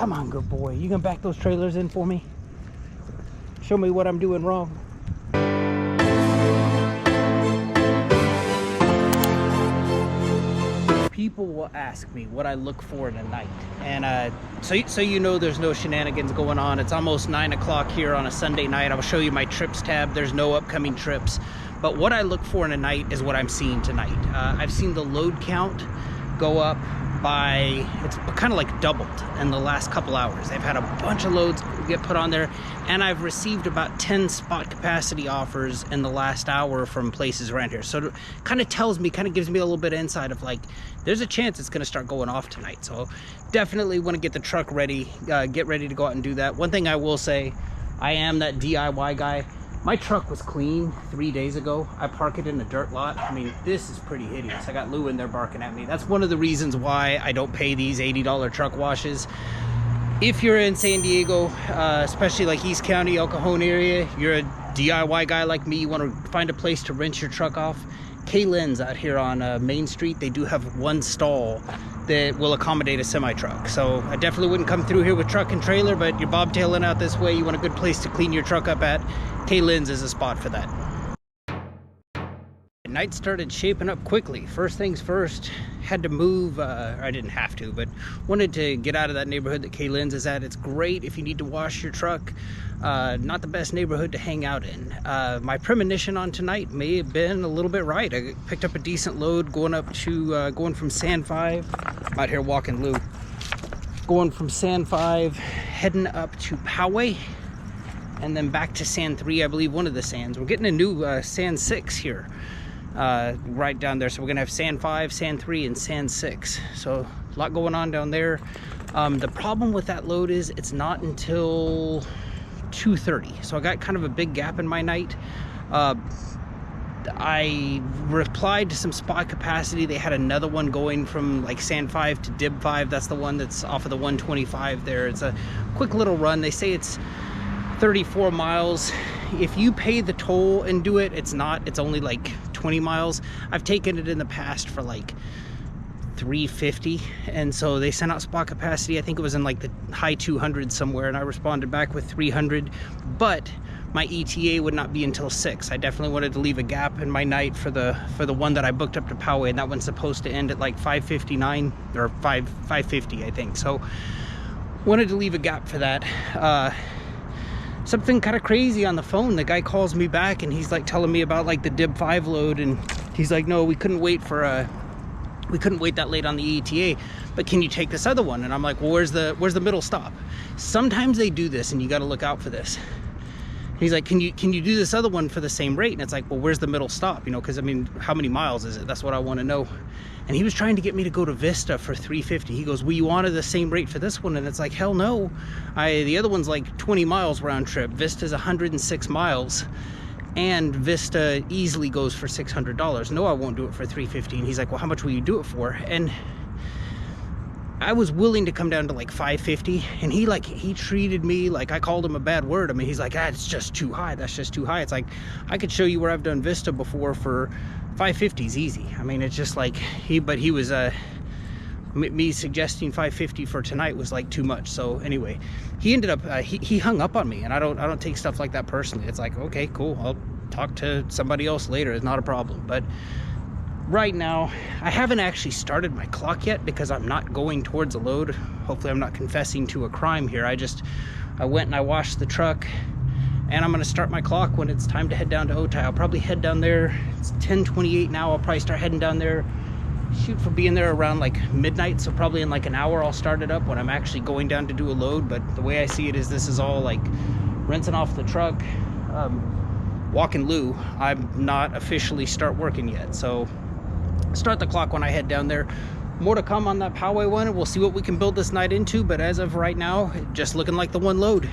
Come on, good boy. You gonna back those trailers in for me? Show me what I'm doing wrong. People will ask me what I look for in a night, and so you know there's no shenanigans going on. It's almost 9 o'clock here on a Sunday night. I'll show you my trips tab. There's no upcoming trips, but what I look for in a night is what I'm seeing tonight. I've seen the load count go up by, it's kind of like doubled in the last couple hours. They've had a bunch of loads get put on there, and I've received about 10 spot capacity offers in the last hour from places around here. So it kind of tells me, kind of gives me a little bit of insight of like, there's a chance it's going to start going off tonight. So definitely want to get the truck ready, get ready to go out and do that. One thing I will say, I am that DIY guy. My truck was clean 3 days ago. I park it in a dirt lot. I mean, this is pretty hideous. I got Lou in there barking at me. That's one of the reasons why I don't pay these $80 truck washes. If you're in San Diego, especially like East County, El Cajon area, you're a DIY guy like me, you want to find a place to rinse your truck off. K-Lens out here on Main Street, they do have one stall that will accommodate a semi-truck. So I definitely wouldn't come through here with truck and trailer, but you're bobtailing out this way, you want a good place to clean your truck up at, K-Lens is a spot for that. Night started shaping up quickly. First things first, had to move, I didn't have to, but wanted to get out of that neighborhood that K-Lens is at. It's great if you need to wash your truck. Not the best neighborhood to hang out in. My premonition on tonight may have been a little bit right. I picked up a decent load going up to, going from San 5, I'm out here walking Lou, going from San 5, heading up to Poway, and then back to San 3, I believe one of the Sands. We're getting a new San 6 here. Right down there, so we're gonna have San 5, San 3, and San 6. So a lot going on down there. The problem with that load is it's not until 2:30, so I got kind of a big gap in my night. I replied to some spot capacity. They had another one going from like San 5 to Dib 5. That's the one that's off of the 125 there. It's a quick little run. They say it's 34 miles. If you pay the toll and do it, it's only like 20 miles. I've taken it in the past for like 350, and so they sent out spot capacity. I think it was in like the high 200s somewhere, and I responded back with 300, but my ETA would not be until 6. I definitely wanted to leave a gap in my night for the one that I booked up to Poway, and that one's supposed to end at like 5:59 or 5:50, I think. So wanted to leave a gap for that. Something kind of crazy on the phone. The guy calls me back and he's like telling me about like the Dib 5 load, and he's like, no, we couldn't wait that late on the ETA, but can you take this other one? And I'm like, well, where's the middle stop? Sometimes they do this and you got to look out for this. He's like, can you do this other one for the same rate? And it's like, well, where's the middle stop? You know, because I mean, how many miles is it? That's what I want to know. And he was trying to get me to go to Vista for 350. He goes, well, you wanted the same rate for this one? And it's like, hell no. The other one's like 20 miles round trip. Vista's 106 miles. And Vista easily goes for $600. No, I won't do it for 350. And he's like, well, how much will you do it for? And I was willing to come down to like 550, and he treated me like I called him a bad word. I mean, he's like, it's just too high. That's just too high. It's like, I could show you where I've done Vista before for 550 is easy. I mean, it's just like he was me suggesting 550 for tonight was like too much. So anyway, he ended up he hung up on me, and I don't take stuff like that personally. It's like, okay, cool, I'll talk to somebody else later. It's not a problem. But right now, I haven't actually started my clock yet because I'm not going towards a load. Hopefully I'm not confessing to a crime here. I went and I washed the truck, and I'm gonna start my clock when it's time to head down to Otay. I'll probably head down there. It's 10:28 now. I'll probably start heading down there, shoot for being there around like midnight. So probably in like an hour I'll start it up when I'm actually going down to do a load. But the way I see it is this is all like rinsing off the truck, walking Lou. I'm not officially start working yet, so start the clock when I head down there. More to come on that Poway one, and we'll see what we can build this night into, but as of right now, just looking like the one load.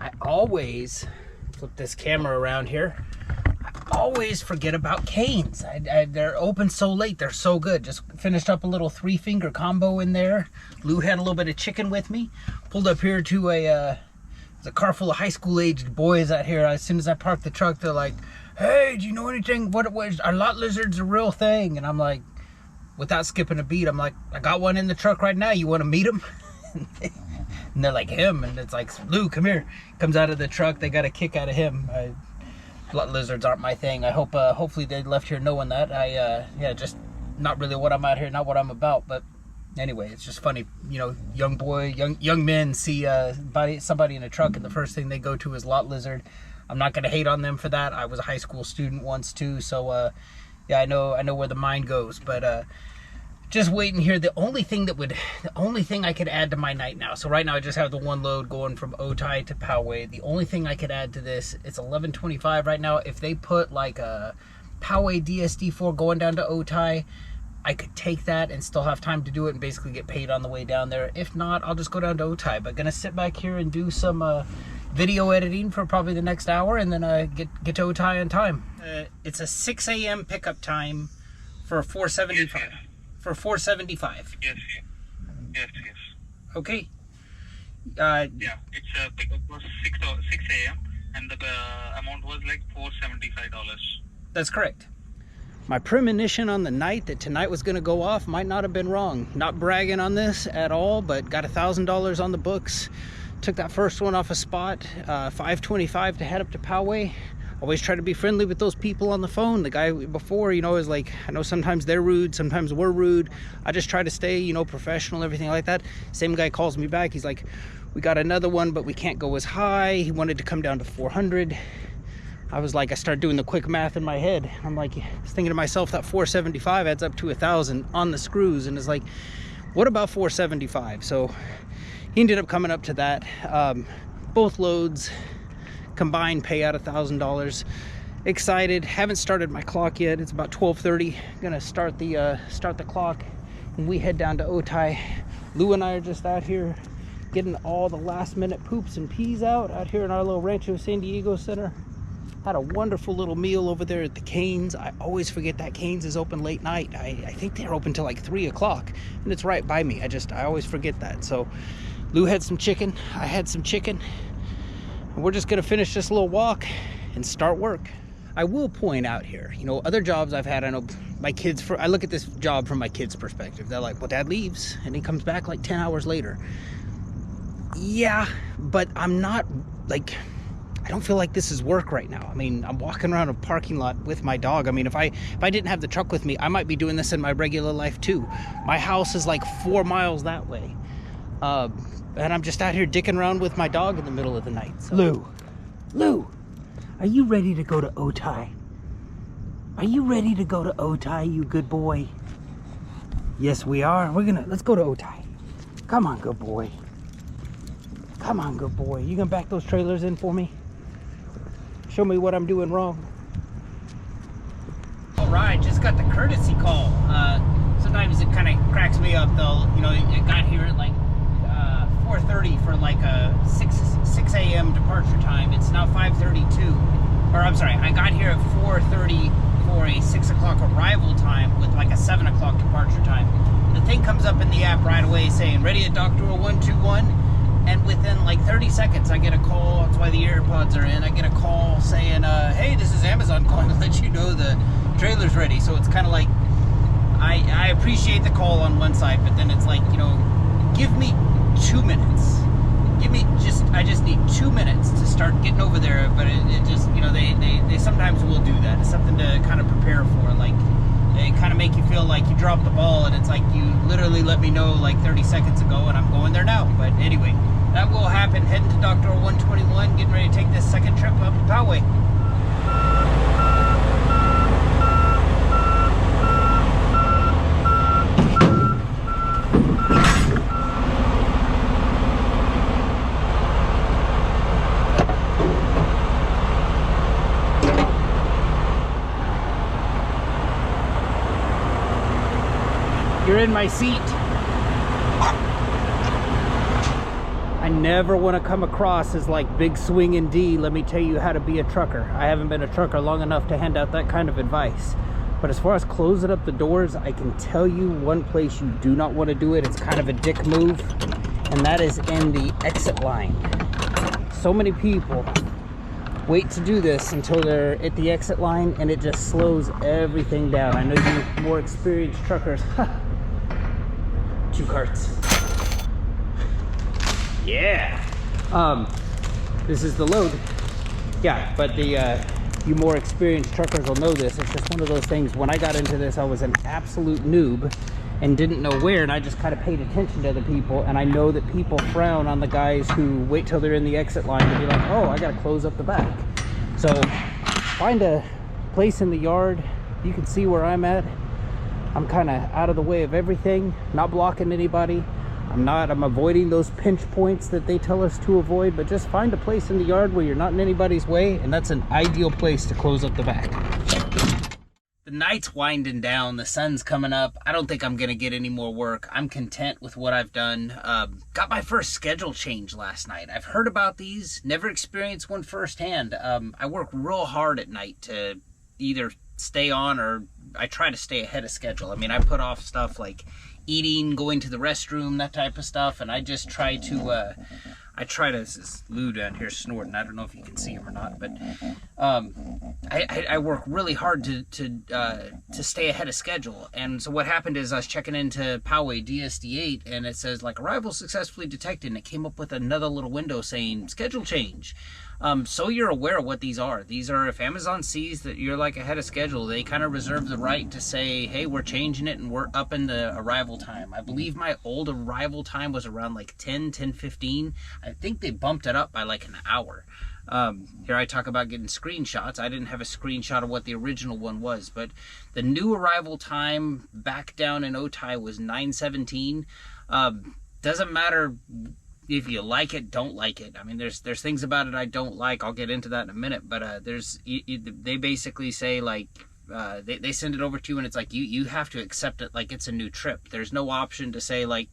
I always flip this camera around here. I always forget about canes. They're open so late. They're so good. Just finished up a little 3-finger combo in there. Lou had a little bit of chicken with me. Pulled up here to a car full of high school aged boys out here. As soon as I parked the truck, they're like, hey, do you know anything? Are lot lizards a real thing? And I'm like, without skipping a beat, I'm like, I got one in the truck right now. You want to meet him? And they're like, him? And it's like, Lou, come here. Comes out of the truck. They got a kick out of him. Blood lizards aren't my thing. I hope, hopefully they left here knowing that. Yeah, just not really what I'm out here, not what I'm about. But anyway, it's just funny, you know, young men see somebody in a truck, and the first thing they go to is lot lizard. I'm not going to hate on them for that. I was a high school student once too, so yeah, I know where the mind goes. But just waiting here. The only thing I could add to my night now. So right now I just have the one load going from Otay to Poway. The only thing I could add to this, it's 11:25 right now. If they put like a Poway DSD4 going down to Otay, I could take that and still have time to do it and basically get paid on the way down there. If not, I'll just go down to Otay. But gonna sit back here and do some video editing for probably the next hour, and then get to Otay on time. It's a 6 a.m. pickup time for 475. Yes. For 475. Yes. Okay. Yeah, it's pickup was 6 a.m. and the amount was like $475. That's correct. My premonition on the night that tonight was going to go off might not have been wrong. Not bragging on this at all, but got $1,000 on the books. Took that first one off a spot, 525 to head up to Poway. Always try to be friendly with those people on the phone. The guy before, you know, is like, I know sometimes they're rude, sometimes we're rude. I just try to stay, you know, professional, everything like that. Same guy calls me back. He's like, we got another one, but we can't go as high. He wanted to come down to 400. I was like, I started doing the quick math in my head. I'm like, I was thinking to myself, that 475 adds up to 1,000 on the screws. And it's like, what about 475? So he ended up coming up to that. Both loads combined pay out $1,000. Excited. Haven't started my clock yet. It's about 12:30. Gonna start the clock and we head down to Otay. Lou and I are just out here getting all the last minute poops and peas out here in our little Rancho San Diego Center. Had a wonderful little meal over there at the Canes. I always forget that Canes is open late night. I think they're open till like 3 o'clock, and it's right by me. I always forget that. So Lou had some chicken, I had some chicken, and we're just gonna finish this little walk and start work. I will point out here, you know, other jobs I've had, I know my kids, I look at this job from my kids' perspective. They're like, well, Dad leaves and he comes back like 10 hours later. Yeah, but I'm not like, I don't feel like this is work right now. I mean, I'm walking around a parking lot with my dog. I mean, if I didn't have the truck with me, I might be doing this in my regular life too. My house is like 4 miles that way. And I'm just out here dicking around with my dog in the middle of the night. So. Lou, are you ready to go to Otay? Are you ready to go to Otay, you good boy? Yes, we are. Let's go to Otay. Come on, good boy. Come on, good boy. You gonna back those trailers in for me? Show me what I'm doing wrong. All right, just got the courtesy call. Sometimes it kind of cracks me up though. You know, it got here at like 4:30 for like a 6 a.m. departure time. It's now 5:32. Or I'm sorry, I got here at 4:30 for a 6 o'clock arrival time with like a 7 o'clock departure time. The thing comes up in the app right away saying, ready at dock door 121. And within like 30 seconds, I get a call. That's why the AirPods are in. I get a call saying, hey, this is Amazon calling to let you know the trailer's ready. So it's kind of like, I appreciate the call on one side, but then it's like, you know, give me 2 minutes. I just need 2 minutes to start getting over there. But it just, you know, they sometimes will do that. It's something to kind of prepare for. Like, they kind of make you feel like you dropped the ball, and it's like you literally let me know like 30 seconds ago, and I'm going there now. But anyway, that will happen. Heading to dock door 121, getting ready to take this second trip up to Poway. You're in my seat. I never want to come across as like big swinging D, let me tell you how to be a trucker. I haven't been a trucker long enough to hand out that kind of advice. But as far as closing up the doors, I can tell you one place you do not want to do it. It's kind of a dick move, and that is in the exit line. So many people wait to do this until they're at the exit line, and it just slows everything down. I know you more experienced truckers. 2 carts. Yeah. This is the load. Yeah, but the you more experienced truckers will know this. It's just one of those things. When I got into this, I was an absolute noob and didn't know where, and I just kind of paid attention to other people, and I know that people frown on the guys who wait till they're in the exit line to be like, oh, I gotta close up the back. So find a place in the yard. You can see where I'm at. I'm kind of out of the way of everything, not blocking anybody. I'm avoiding those pinch points that they tell us to avoid, but just find a place in the yard where you're not in anybody's way, and that's an ideal place to close up the back. The night's winding down, the sun's coming up. I don't think I'm gonna get any more work. I'm content with what I've done. Got my first schedule change last night. I've heard about these, never experienced one firsthand. I work real hard at night to either stay on, or I try to stay ahead of schedule. I mean, I put off stuff like eating, going to the restroom, that type of stuff, and I just try to this is Lou down here snorting. I don't know if you can see him or not, but I work really hard to stay ahead of schedule. And so what happened is I was checking into Poway DSD8, and it says like arrival successfully detected, and it came up with another little window saying schedule change. So you're aware of what these are. These are, if Amazon sees that you're like ahead of schedule, they kind of reserve the right to say, hey, we're changing it and we're up in the arrival time. I believe my old arrival time was around like 10:15. I think they bumped it up by like an hour. Here I talk about getting screenshots. I didn't have a screenshot of what the original one was, but the new arrival time back down in Otay was 9:17. Doesn't matter if you like it, don't like it. I mean, there's things about it I don't like. I'll get into that in a minute, but they basically say like, they send it over to you, and it's like you have to accept it like it's a new trip. There's no option to say like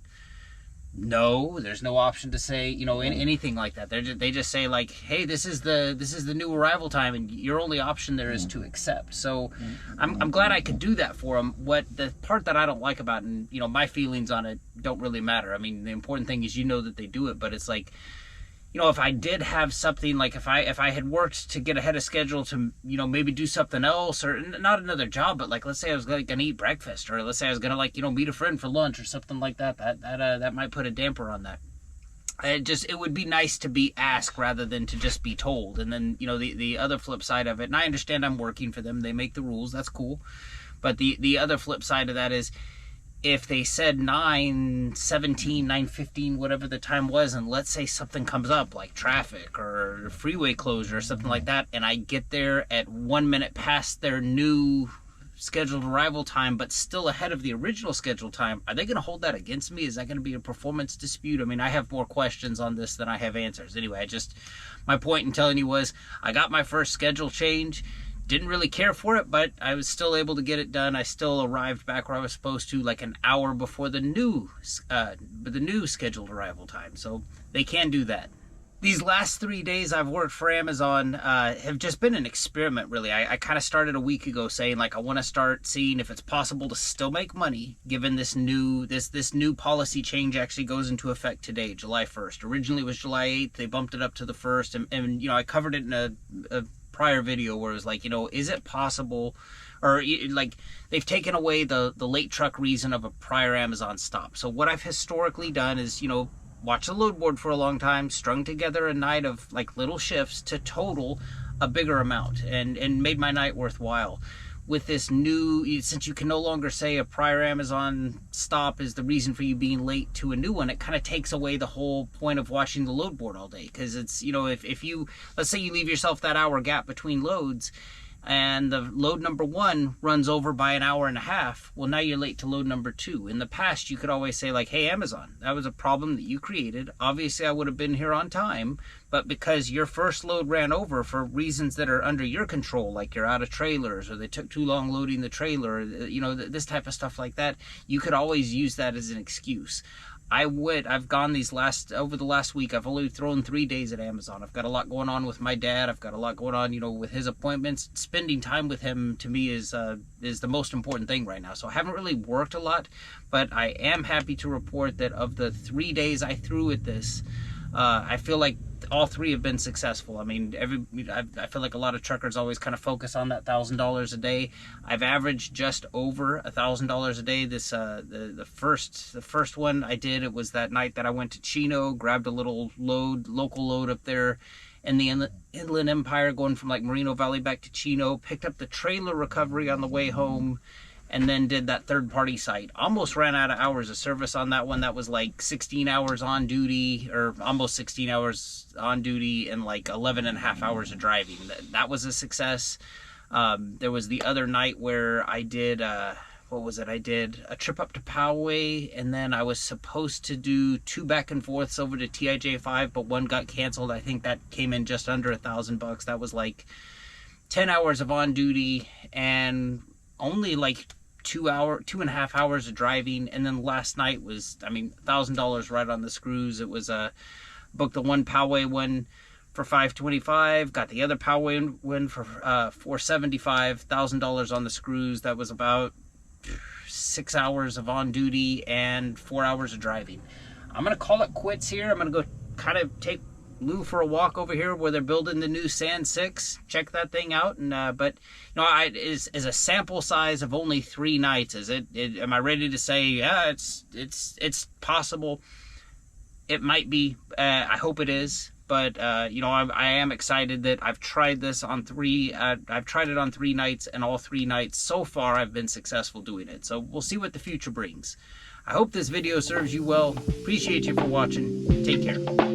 no. There's no option to say, you know, anything like that. They just say like, hey, this is the new arrival time, and your only option there is to accept. So I'm glad I could do that for them. What the part that I don't like about, and you know, my feelings on it don't really matter. I mean, the important thing is you know that they do it, but it's like, you know, if I did have something like if I had worked to get ahead of schedule to, you know, maybe do something else, or not another job, but like let's say I was like gonna eat breakfast, or let's say I was gonna like, you know, meet a friend for lunch or something like that, that might put a damper on that. It would be nice to be asked rather than to just be told. And then, you know, the other flip side of it, and I understand I'm working for them, they make the rules, that's cool, but the other flip side of that is, if they said 9:17, 9:15, whatever the time was, and let's say something comes up like traffic or freeway closure or something like that, and I get there at 1 minute past their new scheduled arrival time, but still ahead of the original scheduled time, are they going to hold that against me? Is that going to be a performance dispute? I mean, I have more questions on this than I have answers. Anyway, my point in telling you was, I got my first schedule change. Didn't really care for it, but I was still able to get it done. I still arrived back where I was supposed to, like an hour before the new scheduled arrival time. So they can do that. These last 3 days I've worked for Amazon have just been an experiment, really. I kind of started a week ago saying, like, I want to start seeing if it's possible to still make money, given this new policy change actually goes into effect today, July 1st. Originally it was July 8th. They bumped it up to the 1st, and you know, I covered it in a prior video where it was like, you know, is it possible, or like they've taken away the late truck reason of a prior Amazon stop. So what I've historically done is, you know, watch the load board for a long time, strung together a night of like little shifts to total a bigger amount, and made my night worthwhile. With this new, since you can no longer say a prior Amazon stop is the reason for you being late to a new one, it kind of takes away the whole point of watching the load board all day. Because it's, you know, if you, let's say you leave yourself that hour gap between loads, and the load number 1 runs over by an hour and a half, well, now you're late to load number 2. In the past, you could always say like, hey, Amazon, that was a problem that you created. Obviously, I would have been here on time, but because your first load ran over for reasons that are under your control, like you're out of trailers, or they took too long loading the trailer, you know, this type of stuff like that, you could always use that as an excuse. I've gone over the last week, I've only thrown 3 days at Amazon. I've got a lot going on with my dad. I've got a lot going on, you know, with his appointments. Spending time with him, to me, is the most important thing right now. So I haven't really worked a lot, but I am happy to report that of the 3 days I threw at this, I feel like all three have been successful. I mean, I feel like a lot of truckers always kind of focus on that $1,000 a day. I've averaged just over $1,000 a day. This the first one I did, it was that night that I went to Chino, grabbed a little local load up there in the Inland Empire, going from like Moreno Valley back to Chino, picked up the trailer recovery on the way home, and then did that third-party site. Almost ran out of hours of service on that one. That was like 16 hours on duty, or almost 16 hours on duty, and like 11 and a half hours of driving. That was a success. There was the other night where I did, what was it? I did a trip up to Poway, and then I was supposed to do 2 back and forths over to TIJ5, but one got canceled. I think that came in just under $1,000. That was like 10 hours of on duty and only like 2.5 hours of driving. And then last night was, I mean, $1,000 right on the screws. It was booked the one Poway one for $525, got the other Poway one for $475, $1,000 on the screws. That was about 6 hours of on duty and 4 hours of driving. I'm gonna call it quits here. I'm gonna go kind of take Lou for a walk over here where they're building the new Sand 6. Check that thing out. And but you know, is a sample size of only 3 nights. Is it? Am I ready to say, yeah, it's possible? It might be. I hope it is. But you know, I am excited that I've tried this on 3. I've tried it on 3 nights, and all 3 nights so far I've been successful doing it. So we'll see what the future brings. I hope this video serves you well. Appreciate you for watching. Take care.